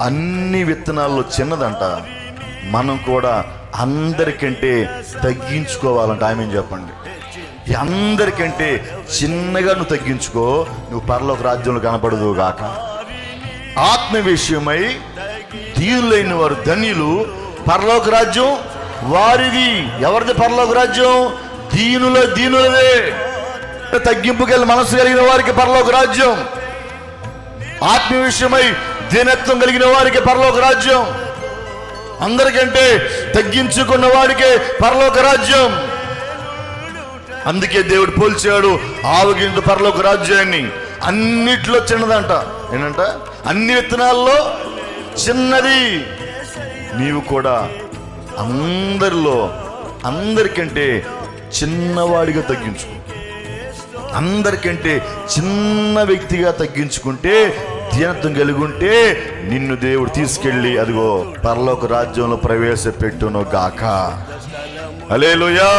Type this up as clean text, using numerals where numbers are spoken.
అన్ని విత్తనాల్లో చిన్నదంట. మనం కూడా అందరికంటే తగ్గించుకోవాలంట. ఆమె చెప్పండి, అందరికంటే చిన్నగా నువ్వు తగ్గించుకో, నువ్వు పరలోక రాజ్యంలో కనపడదు గాక. ఆత్మ విషయమై దీనులైన వారు ధన్యులు, పరలోక రాజ్యం వారిది. ఎవరిది పరలోక రాజ్యం? దీనులదే. తగ్గింపుకెళ్ళి మనసు కలిగిన వారికి పరలోక రాజ్యం. ఆత్మ విషయమై దీనత్వం కలిగిన వారికి పరలోక రాజ్యం. అందరికంటే తగ్గించుకున్న వాడికే పరలోక రాజ్యం. అందుకే దేవుడు పోల్చాడు ఆవగింజ పరలోక రాజ్యాన్ని. అన్నిట్లో చిన్నదంట. ఏంటంట? అన్ని విత్తనాల్లో చిన్నది. నీవు కూడా అందరికంటే చిన్నవాడిగా తగ్గించుకో. అందరికంటే చిన్న వ్యక్తిగా తగ్గించుకుంటే, దీనత్వం కలిగి ఉంటే, నిన్ను దేవుడు తీసుకెళ్ళి అదిగో పరలోక రాజ్యంలో ప్రవేశపెట్టును గాక. హల్లెలూయా.